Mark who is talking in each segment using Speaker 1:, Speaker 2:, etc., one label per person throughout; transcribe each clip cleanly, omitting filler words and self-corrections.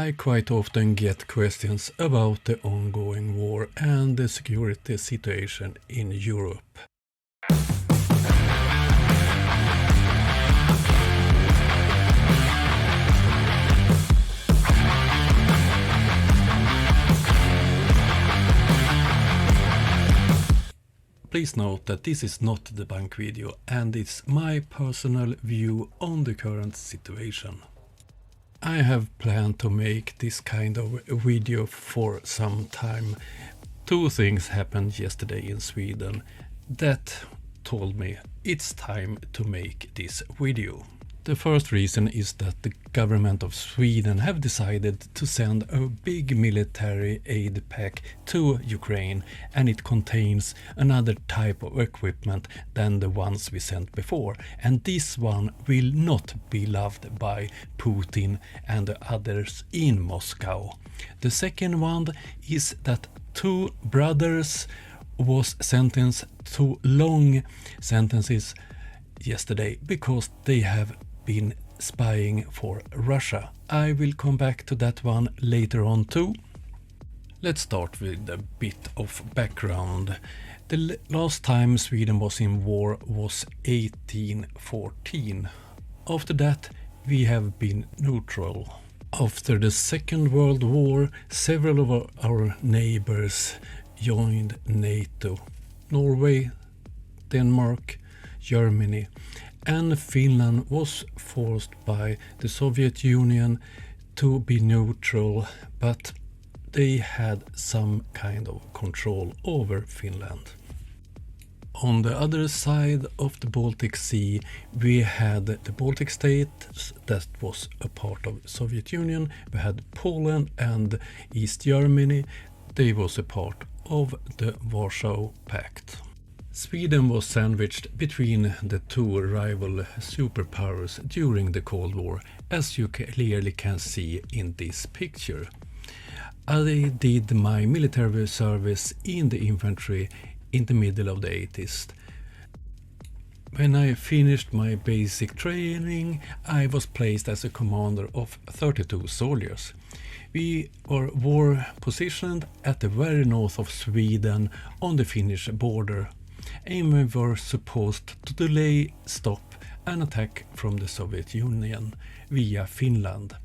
Speaker 1: I quite often get questions about the ongoing war and the security situation in Europe. Please note that this is not the bank video and it's my personal view on the current situation. I have planned to make this kind of video for some time. Two things happened yesterday in Sweden that told me it's time to make this video. The first reason is that the government of Sweden have decided to send a big military aid pack to Ukraine, and it contains another type of equipment than the ones we sent before, and this one will not be loved by Putin and the others in Moscow. The second one is that two brothers was sentenced to long sentences yesterday because they have been spying for Russia. I will come back to that one later on too. Let's start with a bit of background. The last time Sweden was in war was 1814. After that we have been neutral. After the Second World War, several of our neighbors joined NATO. Norway, Denmark, Germany, and Finland was forced by the Soviet Union to be neutral, but they had some kind of control over Finland. On the other side of the Baltic Sea, we had the Baltic states that was a part of Soviet Union. We had Poland and East Germany. They was a part of the Warsaw Pact. Sweden was sandwiched between the two rival superpowers during the Cold War, as you clearly can see in this picture. I did my military service in the infantry in the middle of the 80s. When I finished my basic training, I was placed as a commander of 32 soldiers. We were war positioned at the very north of Sweden on the Finnish border, and we were supposed to delay, stop an attack from the Soviet Union via Finland.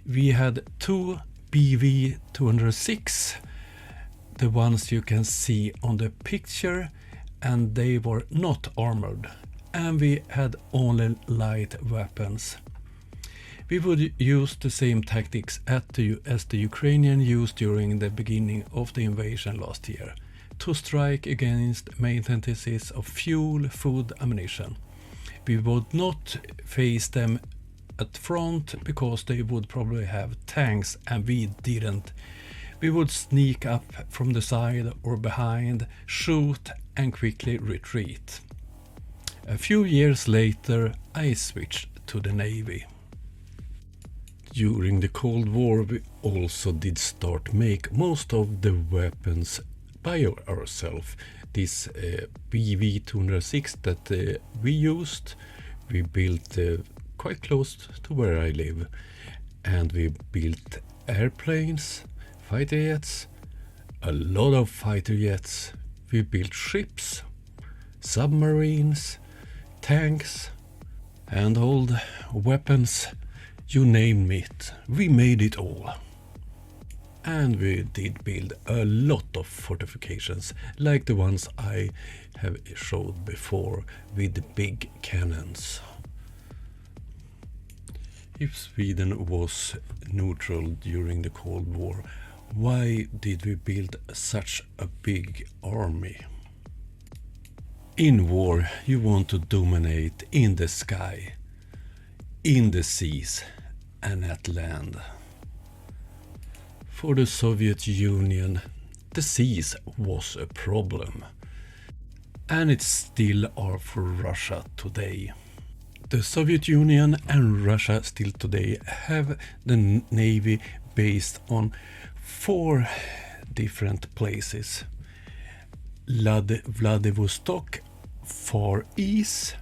Speaker 1: We had two BV-206, the ones you can see on the picture, and they were not armored, and we had only light weapons. We would use the same tactics as the Ukrainians used during the beginning of the invasion last year, to strike against maintenances of fuel, food, ammunition. We would not face them at front because they would probably have tanks and we didn't. We would sneak up from the side or behind, shoot and quickly retreat. A few years later I switched to the Navy. During the Cold War we also did start make most of the weapons by ourselves. This BV-206 that we used, we built quite close to where I live, and we built airplanes, fighter jets, a lot of fighter jets. We built ships, submarines, tanks, handheld weapons, you name it, we made it all. And we did build a lot of fortifications, like the ones I have showed before with big cannons. If Sweden was neutral during the Cold War, why did we build such a big army? In war, you want to dominate in the sky, in the seas, and at land. For the Soviet Union, the seas was a problem, and it still are for Russia today. The Soviet Union and Russia still today have the navy based on 4 different places. Vladivostok, Far East,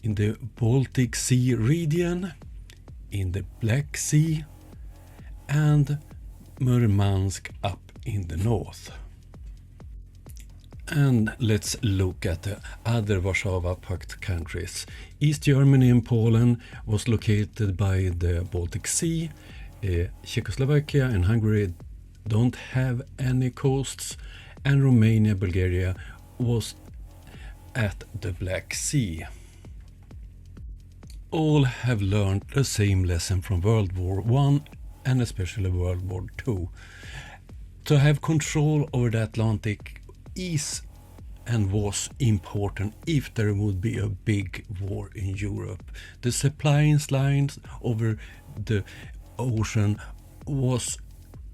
Speaker 1: in the Baltic Sea region, in the Black Sea and Murmansk up in the north. And let's look at the other Warsaw Pact countries. East Germany and Poland was located by the Baltic Sea. Czechoslovakia and Hungary don't have any coasts, and Romania, Bulgaria was at the Black Sea. All have learned the same lesson from World War I and especially World War II. To have control over the Atlantic is and was important if there would be a big war in Europe. The supply lines over the ocean was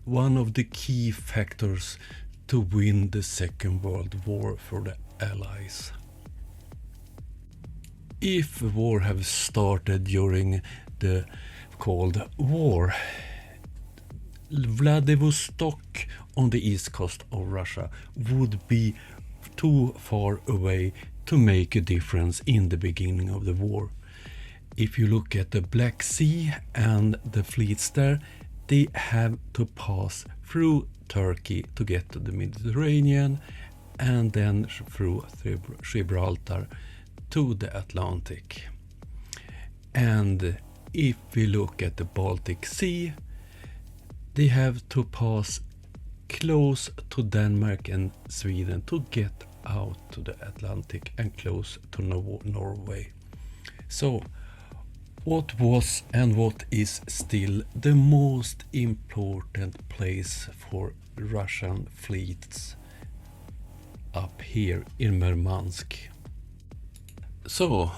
Speaker 1: one of the key factors to win the Second World War for the Allies. If war had started during the Cold War, Vladivostok on the east coast of Russia would be too far away to make a difference in the beginning of the war. If you look at the Black Sea and the fleets there, they have to pass through Turkey to get to the Mediterranean and then through Gibraltar to the Atlantic. And if we look at the Baltic Sea, they have to pass close to Denmark and Sweden to get out to the Atlantic and close to Norway. So, what was and what is still the most important place for Russian fleets? Up here in Murmansk. So,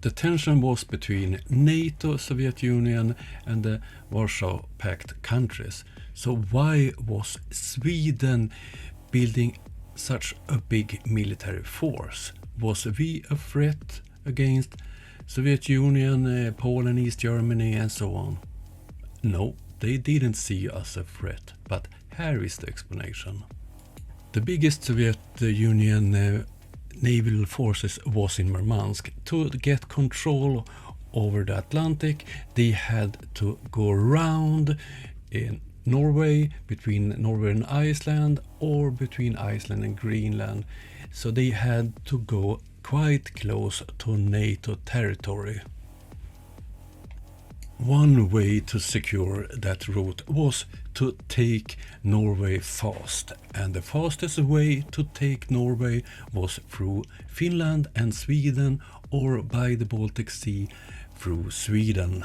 Speaker 1: the tension was between NATO, Soviet Union and the Warsaw Pact countries. So why was Sweden building such a big military force? Was we a threat against Soviet Union, Poland, East Germany and so on? No, they didn't see us a threat, but here is the explanation. The biggest Soviet Union naval forces was in Murmansk. To get control over the Atlantic, they had to go around in Norway, between Norway and Iceland, or between Iceland and Greenland. So they had to go quite close to NATO territory. One way to secure that route was to take Norway fast, and the fastest way to take Norway was through Finland and Sweden, or by the Baltic Sea through Sweden.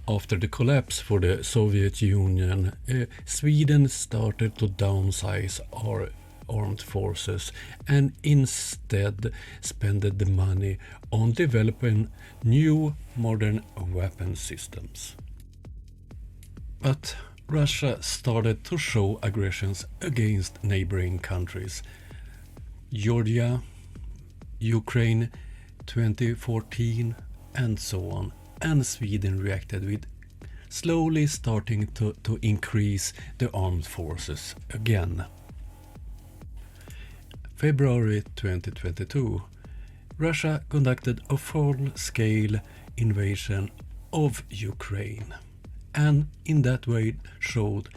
Speaker 1: After the collapse for the Soviet Union, Sweden started to downsize our armed forces and instead spent the money on developing new modern weapon systems. But Russia started to show aggressions against neighboring countries. Georgia, Ukraine, 2014 and so on. And Sweden reacted with slowly starting to increase the armed forces again. February 2022, Russia conducted a full-scale invasion of Ukraine, and in that way showed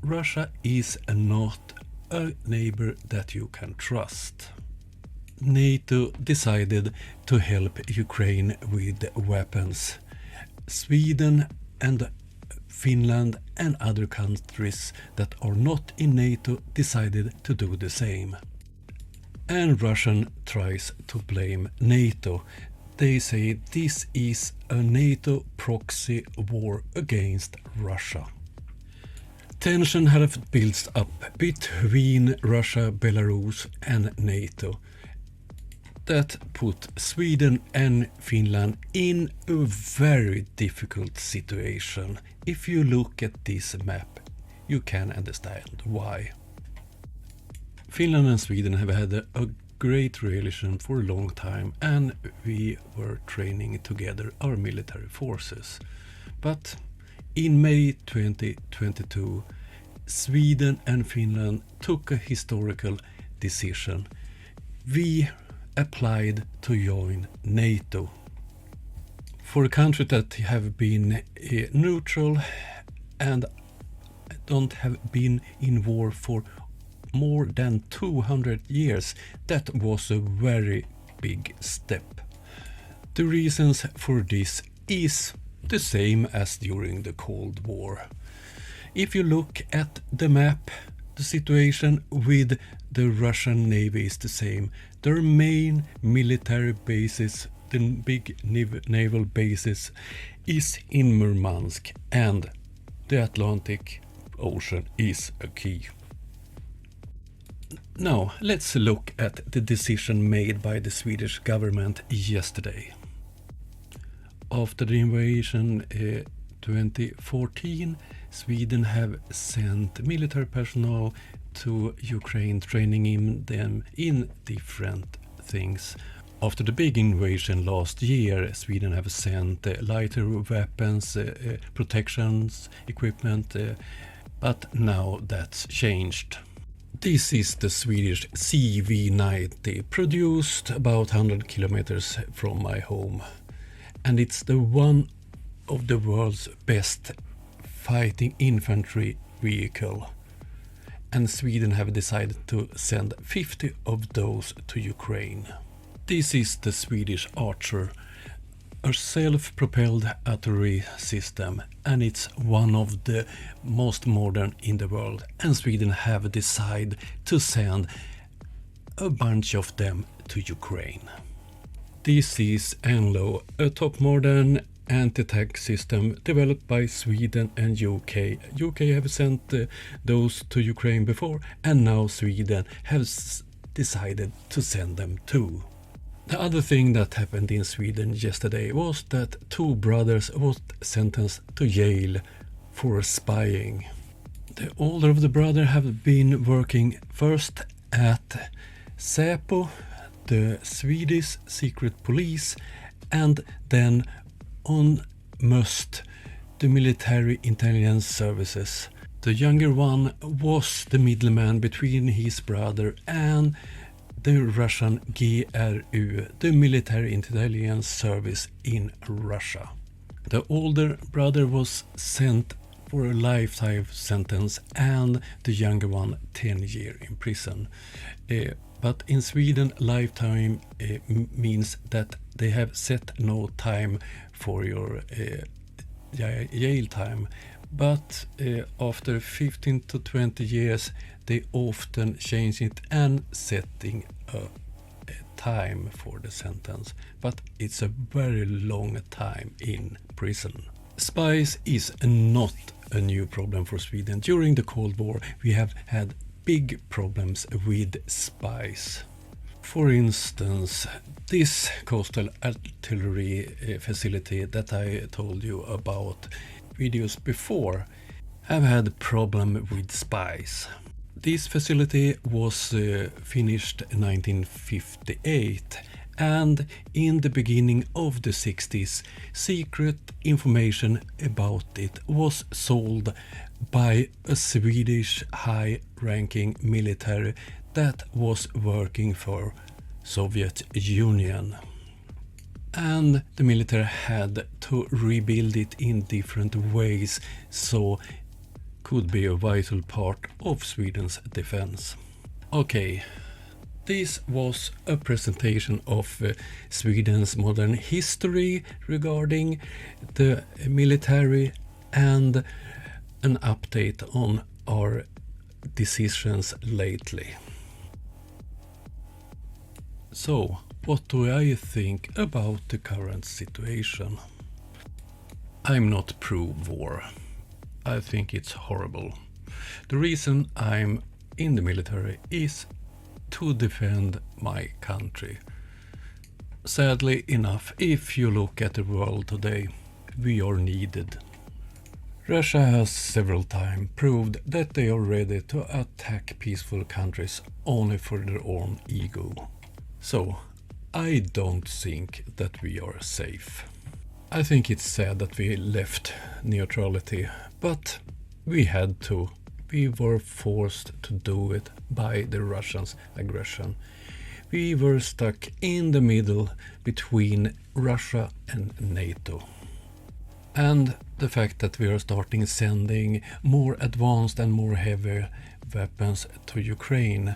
Speaker 1: Russia is not a neighbor that you can trust. NATO decided to help Ukraine with weapons. Sweden and Finland and other countries that are not in NATO decided to do the same. And Russia tries to blame NATO. They say this is a NATO proxy war against Russia. Tension had built up between Russia, Belarus and NATO. That put Sweden and Finland in a very difficult situation. If you look at this map, you can understand why. Finland and Sweden have had a great relation for a long time, and we were training together our military forces. But in May 2022, Sweden and Finland took a historical decision. We applied to join NATO. For a country that have been neutral and don't have been in war for more than 200 years, that was a very big step. The reasons for this is the same as during the Cold War. If you look at the map, the situation with the Russian Navy is the same. Their main military bases, the big naval bases, is in Murmansk, and the Atlantic Ocean is a key. Now, let's look at the decision made by the Swedish government yesterday. After the invasion 2014, Sweden have sent military personnel to Ukraine, training them in different things. After the big invasion last year, Sweden have sent lighter weapons, protections, equipment, but now that's changed. This is the Swedish CV-90, produced about 100 kilometers from my home. And it's the one of the world's best fighting infantry vehicle. And Sweden have decided to send 50 of those to Ukraine. This is the Swedish Archer, a self-propelled artillery system, and it's one of the most modern in the world. And Sweden have decided to send a bunch of them to Ukraine. This is alla, a top modern anti-tank system developed by Sweden and UK. UK have sent those to Ukraine before, and now Sweden has decided to send them too. The other thing that happened in Sweden yesterday was that 2 brothers were sentenced to jail for spying. The older of the brothers have been working first at Säpo, the Swedish secret police, and then on MUST, the military intelligence services. The younger one was the middleman between his brother and the Russian GRU, the military intelligence service in Russia. The older brother was sent for a lifetime sentence and the younger one 10 years in prison. But in Sweden, lifetime means that they have set no time for your jail time. But after 15 to 20 years, they often change it and setting a time for the sentence. But it's a very long time in prison. Spies is not a new problem for Sweden. During the Cold War, we have had big problems with spies. For instance, this coastal artillery facility that I told you about videos before have had a problem with spies. This facility was finished in 1958, and in the beginning of the 60s, secret information about it was sold by a Swedish high-ranking military that was working for Soviet Union. And the military had to rebuild it in different ways, so could be a vital part of Sweden's defense. Okay, this was a presentation of Sweden's modern history regarding the military and an update on our decisions lately. So, what do I think about the current situation? I'm not pro-war. I think it's horrible. The reason I'm in the military is to defend my country. Sadly enough, if you look at the world today, we are needed. Russia has several times proved that they are ready to attack peaceful countries only for their own ego. So, I don't think that we are safe. I think it's sad that we left neutrality, but we had to. We were forced to do it by the Russians' aggression. We were stuck in the middle between Russia and NATO. And the fact that we are starting sending more advanced and more heavy weapons to Ukraine,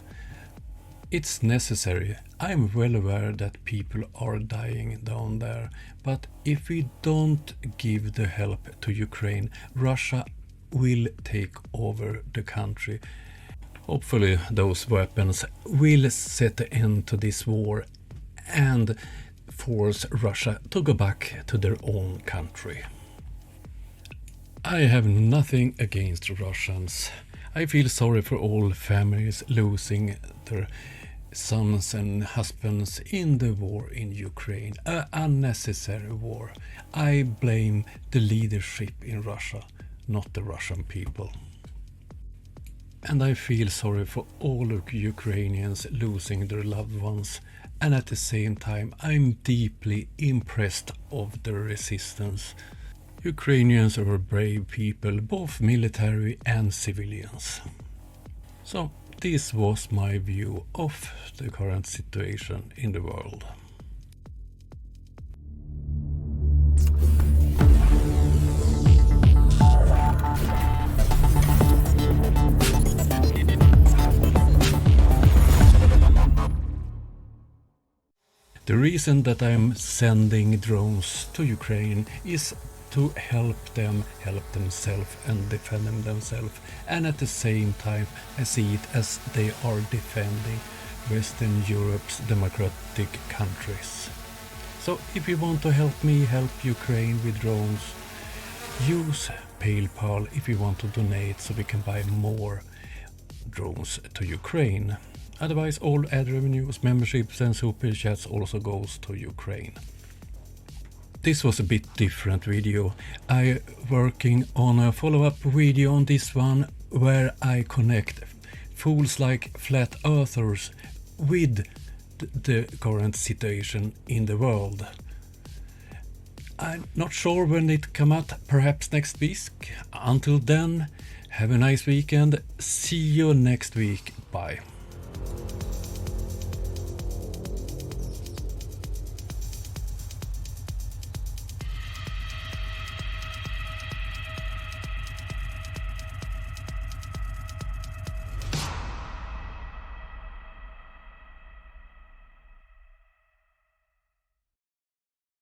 Speaker 1: it's necessary. I'm well aware that people are dying down there, but if we don't give the help to Ukraine, Russia will take over the country. Hopefully those weapons will set an end to this war and force Russia to go back to their own country. I have nothing against Russians. I feel sorry for all families losing their sons and husbands in the war in Ukraine, an unnecessary war. I blame the leadership in Russia, not the Russian people. And I feel sorry for all of Ukrainians losing their loved ones, and at the same time I'm deeply impressed of the resistance. Ukrainians are brave people, both military and civilians. So this was my view of the current situation in the world. The reason that I'm sending drones to Ukraine is to help them help themselves and defend themselves, and at the same time I see it as they are defending Western Europe's democratic countries. So if you want to help me help Ukraine with drones, use PayPal if you want to donate so we can buy more drones to Ukraine. Otherwise all ad revenues, memberships and super chats also goes to Ukraine. This was a bit different video. I working on a follow-up video on this one where I connect fools like flat earthers with the current situation in the world. I'm not sure when it come out, perhaps next week. Until then, have a nice weekend. See you next week. Bye.